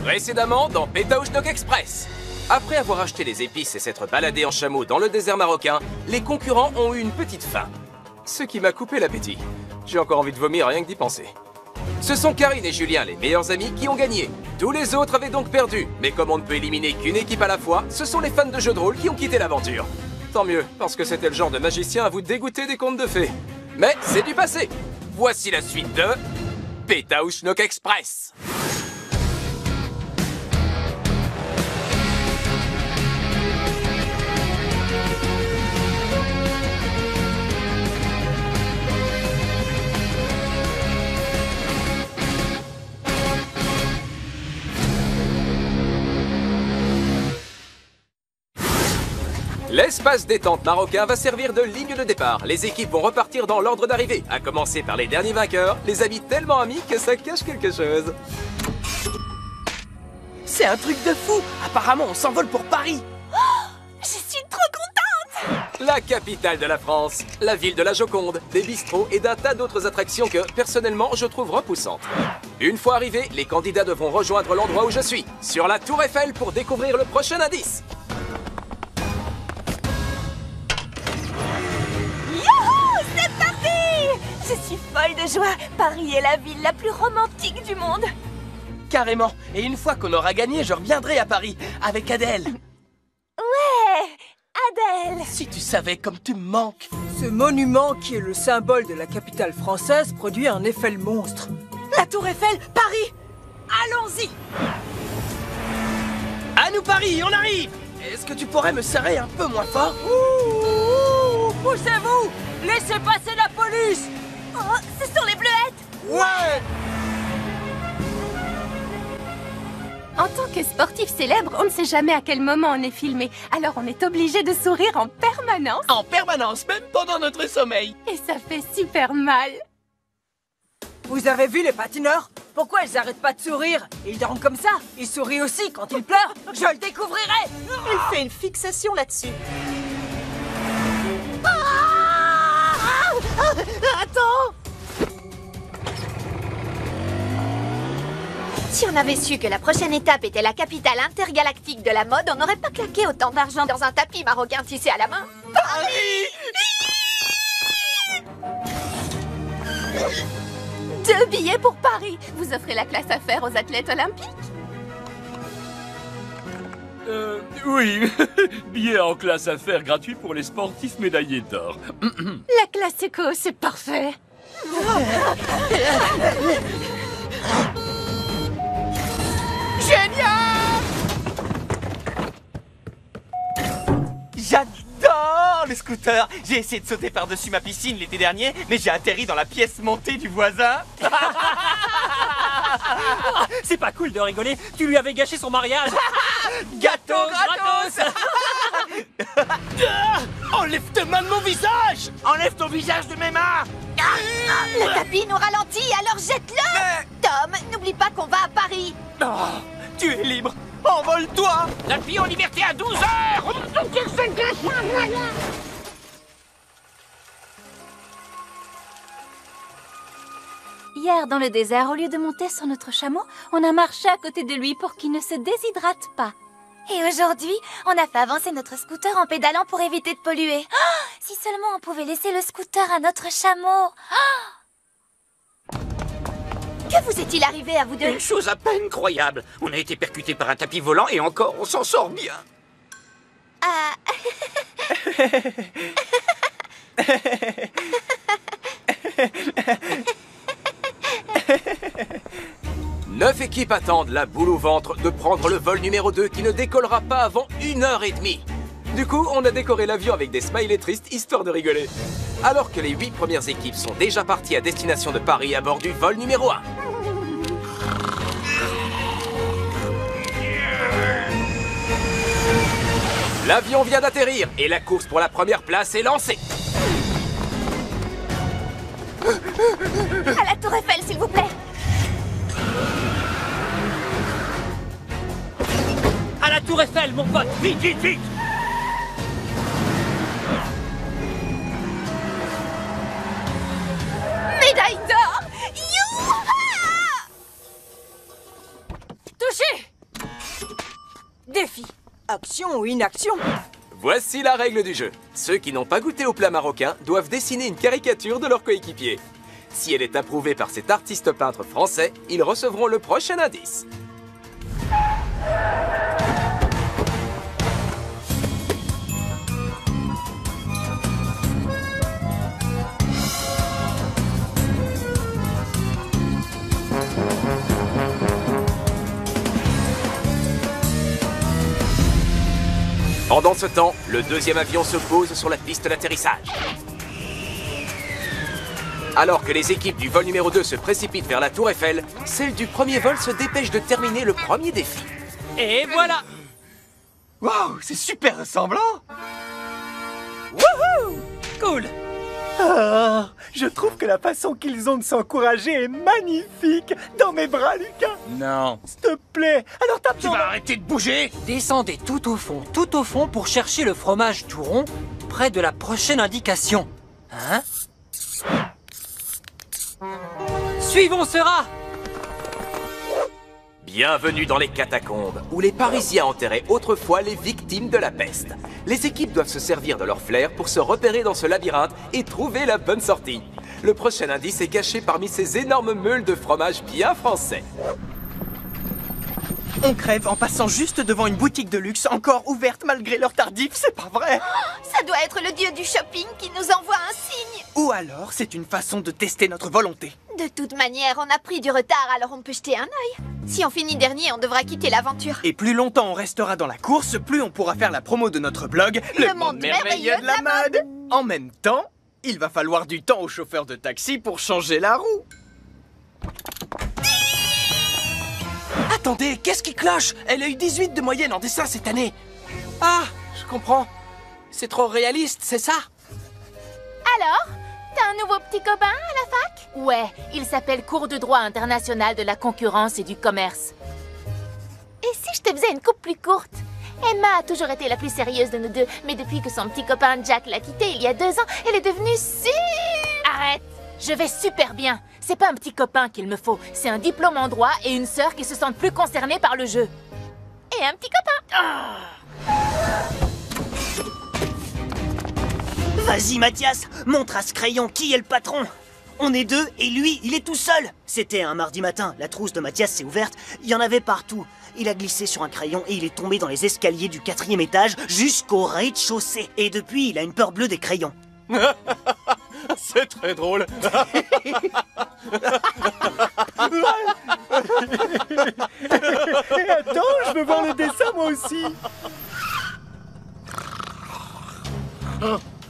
Précédemment dans Pétaouchnok Express. Après avoir acheté les épices et s'être baladé en chameau dans le désert marocain, les concurrents ont eu une petite faim. Ce qui m'a coupé l'appétit. J'ai encore envie de vomir rien que d'y penser. Ce sont Karine et Julien, les meilleurs amis, qui ont gagné. Tous les autres avaient donc perdu. Mais comme on ne peut éliminer qu'une équipe à la fois, ce sont les fans de jeux de rôle qui ont quitté l'aventure. Tant mieux, parce que c'était le genre de magicien à vous dégoûter des contes de fées. Mais c'est du passé. Voici la suite de Pétaouchnok Express. L'espace détente marocain va servir de ligne de départ. Les équipes vont repartir dans l'ordre d'arrivée, à commencer par les derniers vainqueurs, les amis tellement amis que ça cache quelque chose. C'est un truc de fou! Apparemment, on s'envole pour Paris! Je suis trop contente! La capitale de la France, la ville de la Joconde, des bistrots et d'un tas d'autres attractions que, personnellement, je trouve repoussantes. Une fois arrivés, les candidats devront rejoindre l'endroit où je suis, sur la Tour Eiffel pour découvrir le prochain indice. Je suis folle de joie. Paris est la ville la plus romantique du monde. Carrément. Et une fois qu'on aura gagné, je reviendrai à Paris, avec Adèle. Ouais, Adèle. Si tu savais comme tu me manques. Ce monument, qui est le symbole de la capitale française, produit un effet monstre. La Tour Eiffel, Paris! Allons-y! À nous Paris, on arrive! Est-ce que tu pourrais me serrer un peu moins fort? Poussez-vous! Laissez passer la police! Oh, ce sont les bleuettes. Ouais! En tant que sportif célèbre, on ne sait jamais à quel moment on est filmé. Alors on est obligé de sourire en permanence. En permanence, même pendant notre sommeil. Et ça fait super mal. Vous avez vu les patineurs? Pourquoi ils arrêtent pas de sourire? Ils dorment comme ça. Ils sourient aussi quand ils pleurent. Je le découvrirai. Elle fait une fixation là-dessus. Attends! Si on avait su que la prochaine étape était la capitale intergalactique de la mode, on n'aurait pas claqué autant d'argent dans un tapis marocain tissé à la main. Paris! 2 billets pour Paris. Vous offrez la classe affaires aux athlètes olympiques? Oui. Billet en classe affaires gratuit pour les sportifs médaillés d'or. La classe éco, c'est parfait. Génial! J'adore le scooter! J'ai essayé de sauter par-dessus ma piscine l'été dernier, mais j'ai atterri dans la pièce montée du voisin. C'est pas cool de rigoler, tu lui avais gâché son mariage. Gâteau gratos! Enlève tes mains de mon visage! Enlève ton visage de mes mains! Le tapis nous ralentit, alors jette-le! Tom, n'oublie pas qu'on va à Paris. Oh, tu es libre! Envole-toi! Tapis en liberté à 12 heures. Hier, dans le désert, au lieu de monter sur notre chameau, on a marché à côté de lui pour qu'il ne se déshydrate pas. Et aujourd'hui, on a fait avancer notre scooter en pédalant pour éviter de polluer. Oh, si seulement on pouvait laisser le scooter à notre chameau. Oh. Que vous est-il arrivé à vous deux? Une chose à peine croyable. On a été percuté par un tapis volant et encore on s'en sort bien. Ah. 9 équipes attendent, la boule au ventre, de prendre le vol numéro 2 qui ne décollera pas avant 1h30. Du coup, on a décoré l'avion avec des smileys tristes, histoire de rigoler. Alors que les 8 premières équipes sont déjà parties à destination de Paris à bord du vol numéro 1. L'avion vient d'atterrir et la course pour la première place est lancée. À la Tour Eiffel, s'il vous plaît. À la Tour Eiffel, mon pote. Vite, vite, vite. Médaille d'or. Youhou! Touché! défi. Action ou inaction? Voici la règle du jeu. Ceux qui n'ont pas goûté au plat marocain doivent dessiner une caricature de leur coéquipier. Si elle est approuvée par cet artiste peintre français, ils recevront le prochain indice. Pendant ce temps, le deuxième avion se pose sur la piste d'atterrissage. Alors que les équipes du vol numéro 2 se précipitent vers la Tour Eiffel, celle du premier vol se dépêche de terminer le premier défi. Et voilà. Waouh, c'est super ressemblant. Wouhou! Cool! Oh, je trouve que la façon qu'ils ont de s'encourager est magnifique! Dans mes bras, Lucas! Non. S'il te plaît! Alors tape Tu dans vas ma- arrêter de bouger? Descendez tout au fond pour chercher le fromage tout rond près de la prochaine indication. Hein? Suivons ce rat! Bienvenue dans les catacombes, où les Parisiens enterraient autrefois les victimes de la peste. Les équipes doivent se servir de leur flair pour se repérer dans ce labyrinthe et trouver la bonne sortie. Le prochain indice est caché parmi ces énormes meules de fromage bien français. On crève en passant juste devant une boutique de luxe encore ouverte malgré l'heure tardive, c'est pas vrai? Ça doit être le dieu du shopping qui nous envoie un signe. Ou alors c'est une façon de tester notre volonté. De toute manière, on a pris du retard, alors on peut jeter un œil. Si on finit dernier, on devra quitter l'aventure. Et plus longtemps on restera dans la course, plus on pourra faire la promo de notre blog, Le monde merveilleux de la mode. En même temps, il va falloir du temps au chauffeur de taxi pour changer la roue. Attendez, qu'est-ce qui cloche? Elle a eu 18 de moyenne en dessin cette année. Ah, je comprends. C'est trop réaliste, c'est ça? Alors, t'as un nouveau petit copain à la fac? Ouais, il s'appelle Cours de droit international de la concurrence et du commerce. Et si je te faisais une coupe plus courte? Emma a toujours été la plus sérieuse de nous deux, mais depuis que son petit copain Jack l'a quittée il y a 2 ans, elle est devenue si... Arrête! Je vais super bien. C'est pas un petit copain qu'il me faut, c'est un diplôme en droit et une sœur qui se sentent plus concernés par le jeu. Et un petit copain. Vas-y Mathias, montre à ce crayon qui est le patron. On est 2 et lui, il est tout seul. C'était un mardi matin, la trousse de Mathias s'est ouverte, il y en avait partout. Il a glissé sur un crayon et il est tombé dans les escaliers du 4e étage jusqu'au rez-de-chaussée. Et depuis, il a une peur bleue des crayons. C'est très drôle. Attends, je veux voir le dessin moi aussi!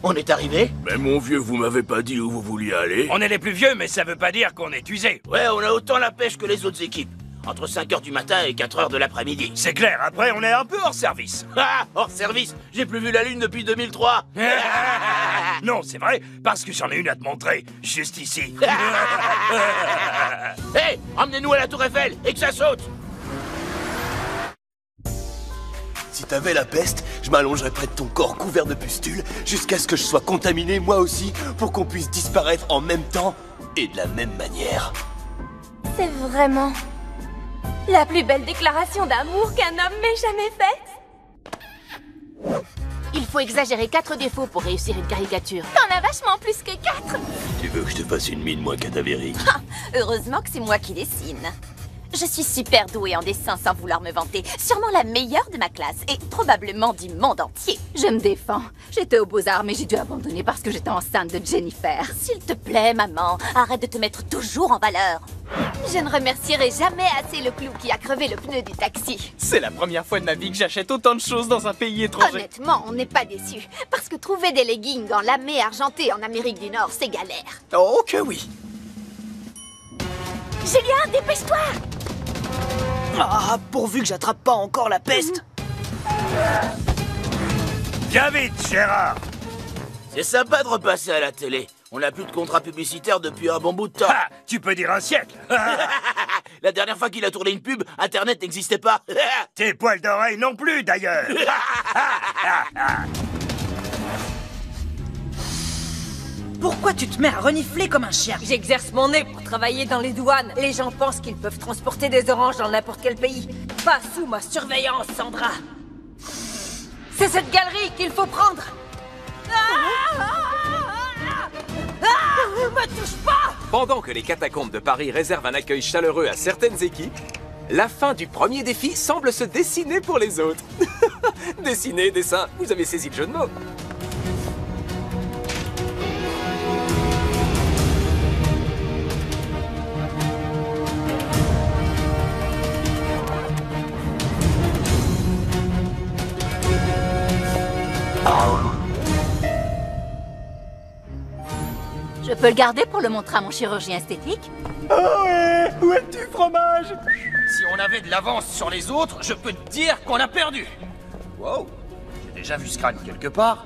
On est arrivé? Mais mon vieux, vous m'avez pas dit où vous vouliez aller? On est les plus vieux, mais ça veut pas dire qu'on est usé. Ouais, on a autant la pêche que les autres équipes. Entre 5h du matin et 4h de l'après-midi. C'est clair, après on est un peu hors service. Ah, hors service. J'ai plus vu la lune depuis 2003. Non, c'est vrai, parce que j'en ai une à te montrer, juste ici. Hé, emmenez-nous à la Tour Eiffel et que ça saute. Si t'avais la peste, je m'allongerais près de ton corps couvert de pustules jusqu'à ce que je sois contaminé moi aussi pour qu'on puisse disparaître en même temps et de la même manière. C'est vraiment la plus belle déclaration d'amour qu'un homme m'ait jamais faite. Il faut exagérer 4 défauts pour réussir une caricature. T'en as vachement plus que 4. Tu veux que je te fasse une mine moins cadavérique? Heureusement que c'est moi qui dessine. Je suis super douée en dessin sans vouloir me vanter. Sûrement la meilleure de ma classe et probablement du monde entier. Je me défends. J'étais aux Beaux-Arts, mais j'ai dû abandonner parce que j'étais enceinte de Jennifer. S'il te plaît, maman, arrête de te mettre toujours en valeur. Je ne remercierai jamais assez le clou qui a crevé le pneu du taxi. C'est la première fois de ma vie que j'achète autant de choses dans un pays étranger. Honnêtement, on n'est pas déçus. Parce que trouver des leggings en lamé argenté en Amérique du Nord, c'est galère. Oh que oui. Julien, dépêche-toi! Ah, pourvu que j'attrape pas encore la peste. Viens vite, Gérard. C'est sympa de repasser à la télé. On n'a plus de contrat publicitaire depuis un bon bout de temps. Ah, tu peux dire un siècle. La dernière fois qu'il a tourné une pub, Internet n'existait pas. Tes poils d'oreille non plus, d'ailleurs. Pourquoi tu te mets à renifler comme un chien? J'exerce mon nez pour travailler dans les douanes. Les gens pensent qu'ils peuvent transporter des oranges dans n'importe quel pays. Pas sous ma surveillance, Sandra. C'est cette galerie qu'il faut prendre. Me touche pas! Pendant que les catacombes de Paris réservent un accueil chaleureux à certaines équipes, la fin du premier défi semble se dessiner pour les autres. Dessiner, dessin, vous avez saisi le jeu de mots. Je peux le garder pour le montrer à mon chirurgien esthétique? Oh ouais! Où es-tu, fromage? Si on avait de l'avance sur les autres, je peux te dire qu'on a perdu. Wow, j'ai déjà vu ce crâne quelque part.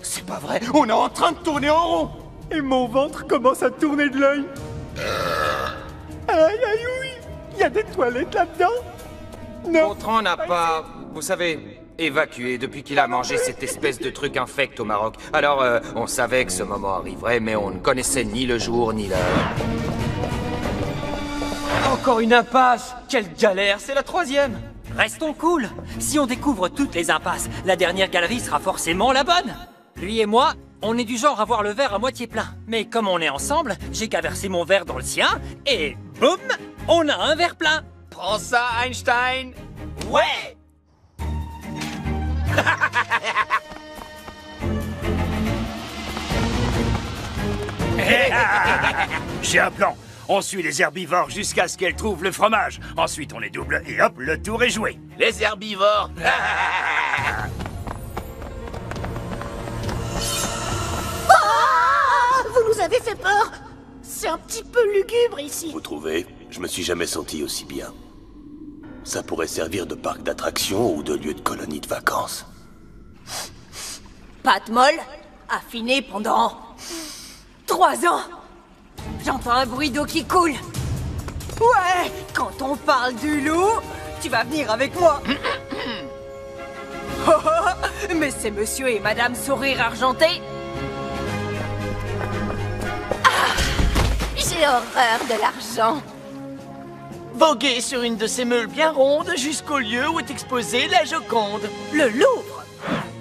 C'est pas vrai, on est en train de tourner en rond. Et mon ventre commence à tourner de l'œil. Aïe, aïe, oui! Il y a des toilettes là-dedans? Non. Gontran n'a pas, vous savez, évacué depuis qu'il a mangé cette espèce de truc infect au Maroc. Alors, on savait que ce moment arriverait, mais on ne connaissait ni le jour ni l'heure. Encore une impasse! Quelle galère, c'est la 3e! Restons cool. Si on découvre toutes les impasses, la dernière galerie sera forcément la bonne. Lui et moi, on est du genre à voir le verre à moitié plein. Mais comme on est ensemble, j'ai qu'à verser mon verre dans le sien, et boum, on a un verre plein. Prends ça, Einstein. Ouais. J'ai un plan. On suit les herbivores jusqu'à ce qu'elles trouvent le fromage. Ensuite, on les double et hop, le tour est joué. Les herbivores. Vous nous avez fait peur. C'est un petit peu lugubre ici. Vous trouvez? Je me suis jamais senti aussi bien. Ça pourrait servir de parc d'attractions ou de lieu de colonie de vacances. Pâte molle, affinée pendant 3 ans. J'entends un bruit d'eau qui coule. Ouais, quand on parle du loup, tu vas venir avec moi. Oh, oh, mais c'est monsieur et madame Sourire Argenté. J'ai horreur de l'argent. Voguer sur une de ces meules bien rondes jusqu'au lieu où est exposée la Joconde. Le Louvre.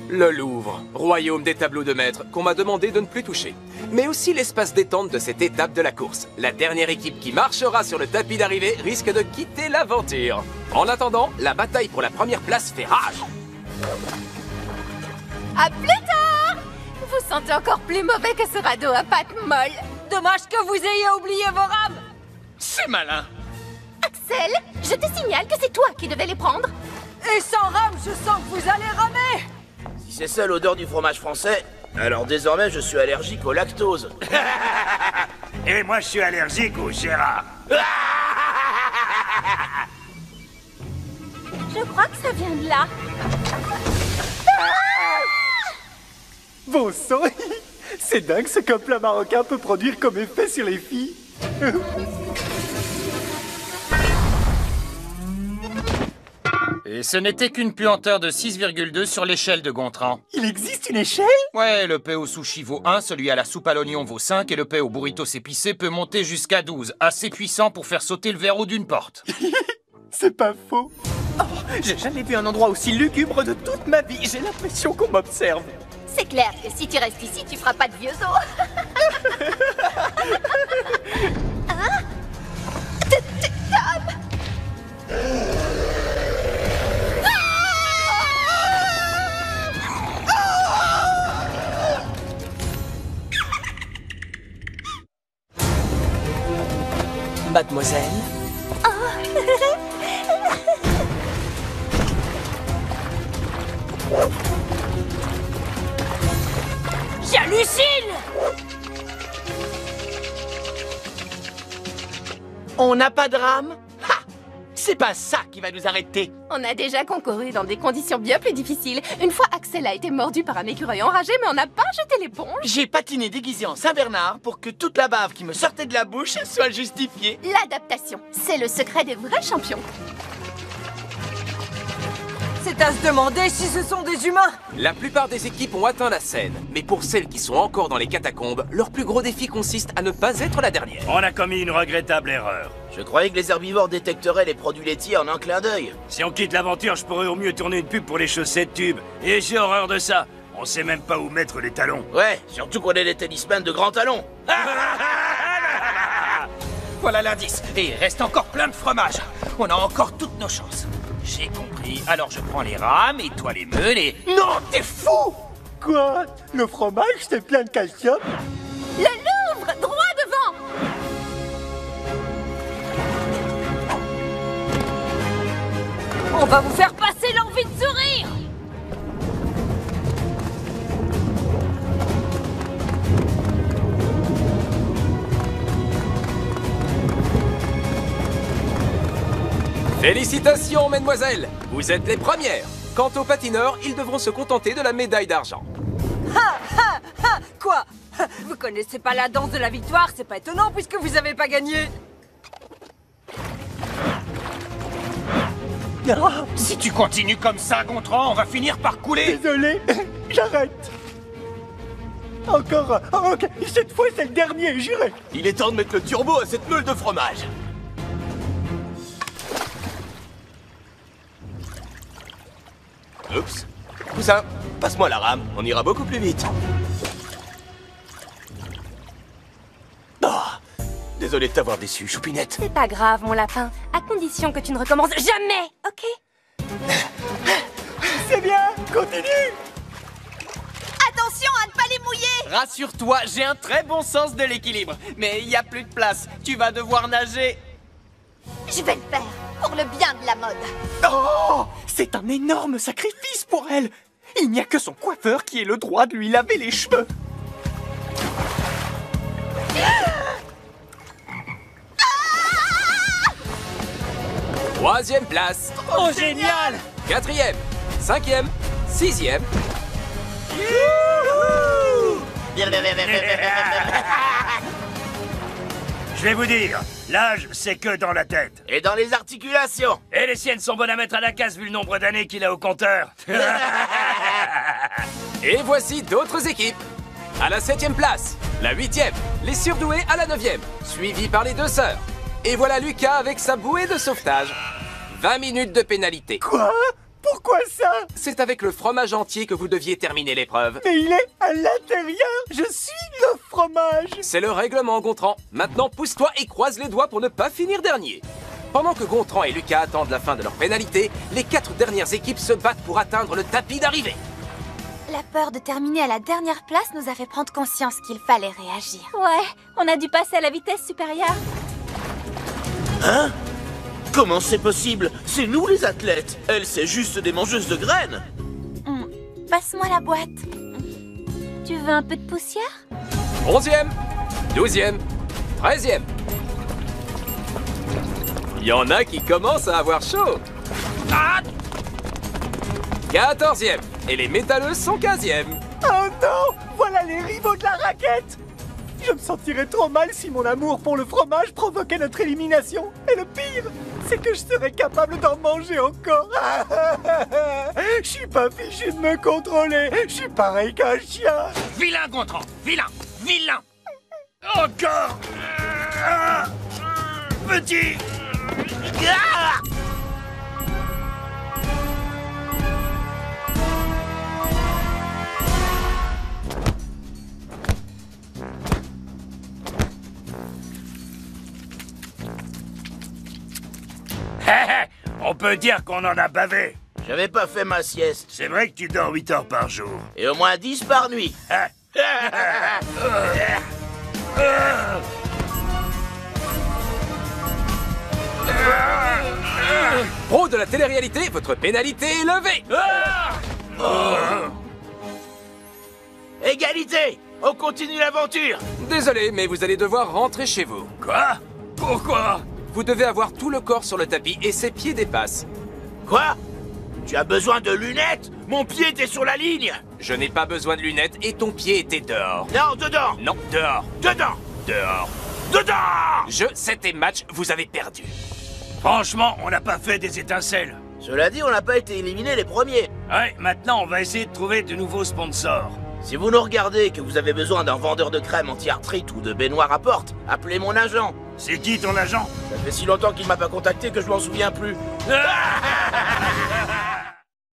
Le Louvre, royaume des tableaux de maître qu'on m'a demandé de ne plus toucher. Mais aussi l'espace détente de cette étape de la course. La dernière équipe qui marchera sur le tapis d'arrivée risque de quitter l'aventure. En attendant, la bataille pour la première place fait rage. À plus tard! Vous sentez encore plus mauvais que ce radeau à pattes molles. Dommage que vous ayez oublié vos rames. C'est malin. Axel, je te signale que c'est toi qui devais les prendre. Et sans rames, je sens que vous allez ramer. Si c'est ça l'odeur du fromage français, alors désormais je suis allergique au lactose. Et moi, je suis allergique au Gérard. Je crois que ça vient de là. Bon sang, c'est dingue ce qu'un plat marocain peut produire comme effet sur les filles. Et ce n'était qu'une puanteur de 6,2 sur l'échelle de Gontran. Il existe une échelle? Ouais, le pain au sushi vaut 1, celui à la soupe à l'oignon vaut 5 et le pain au burritos épicé peut monter jusqu'à 12. Assez puissant pour faire sauter le verrou d'une porte. C'est pas faux. Oh, j'ai jamais vu un endroit aussi lugubre de toute ma vie. J'ai l'impression qu'on m'observe. C'est clair que si tu restes ici, tu feras pas de vieux os. Hein? Tom! Mademoiselle? J'hallucine! On n'a pas de rame? Ha! C'est pas ça qui va nous arrêter. On a déjà concouru dans des conditions bien plus difficiles. Une fois, Axel a été mordu par un écureuil enragé, mais on n'a pas jeté l'éponge. J'ai patiné déguisé en Saint-Bernard pour que toute la bave qui me sortait de la bouche soit justifiée. L'adaptation, c'est le secret des vrais champions. C'est à se demander si ce sont des humains. La plupart des équipes ont atteint la scène, mais pour celles qui sont encore dans les catacombes, leur plus gros défi consiste à ne pas être la dernière. On a commis une regrettable erreur. Je croyais que les herbivores détecteraient les produits laitiers en un clin d'œil. Si on quitte l'aventure, je pourrais au mieux tourner une pub pour les chaussettes tubes. Et j'ai horreur de ça. On sait même pas où mettre les talons. Ouais, surtout qu'on est des tennisman de grands talons. Voilà l'indice. Et il reste encore plein de fromage. On a encore toutes nos chances. J'ai compris. Alors je prends les rames et toi les meules et... Non, t'es fou! Quoi? Le fromage, c'est plein de calcium? Le Louvre, droit devant! On va vous faire passer l'envie de sourire! Félicitations, mesdemoiselles! Vous êtes les premières! Quant aux patineurs, ils devront se contenter de la médaille d'argent. Ha ha ha! Quoi? Vous connaissez pas la danse de la victoire? C'est pas étonnant puisque vous avez pas gagné! Oh, Si tu continues comme ça, Gontran, on va finir par couler. désolé, j'arrête. Encore un. Ok, cette fois c'est le dernier, juré. Il est temps de mettre le turbo à cette meule de fromage. Oups. Poussin, passe-moi la rame, on ira beaucoup plus vite. Oh, désolé de t'avoir déçu, Choupinette. C'est pas grave, mon lapin. À condition que tu ne recommences jamais, ok? C'est bien, continue. Attention à ne pas les mouiller! Rassure-toi, j'ai un très bon sens de l'équilibre. Mais il n'y a plus de place. Tu vas devoir nager. Je vais le faire, pour le bien de la mode. Oh, c'est un énorme sacrifice pour elle. Il n'y a que son coiffeur qui ait le droit de lui laver les cheveux. Troisième place. Oh, génial! Quatrième. Cinquième. Sixième. Je vais vous dire, l'âge, c'est que dans la tête. Et dans les articulations. Et les siennes sont bonnes à mettre à la case vu le nombre d'années qu'il a au compteur. Et voici d'autres équipes. À la 7e place, la 8e, les surdoués à la 9e, suivis par les deux sœurs. Et voilà Lucas avec sa bouée de sauvetage. 20 minutes de pénalité. Quoi? Pourquoi ça? C'est avec le fromage entier que vous deviez terminer l'épreuve. Mais il est à l'intérieur. Je suis le fromage. C'est le règlement, Gontran. Maintenant, pousse-toi et croise les doigts pour ne pas finir dernier. Pendant que Gontran et Lucas attendent la fin de leur pénalité, les 4 dernières équipes se battent pour atteindre le tapis d'arrivée. La peur de terminer à la dernière place nous a fait prendre conscience qu'il fallait réagir. Ouais, on a dû passer à la vitesse supérieure. Hein? Comment c'est possible? C'est nous les athlètes. Elle, c'est juste des mangeuses de graines. Passe-moi la boîte. Tu veux un peu de poussière? 11e, 12e, 13e. Il y en a qui commencent à avoir chaud. 14e. Et les métalleux sont 15e. Oh non! Voilà les rivaux de la raquette! Je me sentirais trop mal si mon amour pour le fromage provoquait notre élimination. Et le pire, c'est que je serais capable d'en manger encore. Je suis pas fichu de me contrôler. Je suis pareil qu'un chien. Vilain, Gontran! Vilain! Vilain! Encore petit. On peut dire qu'on en a bavé. J'avais pas fait ma sieste. C'est vrai que tu dors 8 heures par jour. Et au moins 10 par nuit. Pro de la télé-réalité, votre pénalité est levée. Égalité! On continue l'aventure! Désolé, mais vous allez devoir rentrer chez vous. Quoi? Pourquoi? Vous devez avoir tout le corps sur le tapis et ses pieds dépassent. Quoi? Tu as besoin de lunettes? Mon pied était sur la ligne! Je n'ai pas besoin de lunettes et ton pied était dehors. Non, dedans! Non, dehors. Dedans! Dehors. Dedans! Jeu, c'était match, vous avez perdu. Franchement, on n'a pas fait des étincelles. Cela dit, on n'a pas été éliminés les premiers. Ouais, maintenant on va essayer de trouver de nouveaux sponsors. Si vous nous regardez et que vous avez besoin d'un vendeur de crème anti-arthrite ou de baignoire à porte, appelez mon agent. C'est qui ton agent? Ça fait si longtemps qu'il m'a pas contacté que je m'en souviens plus.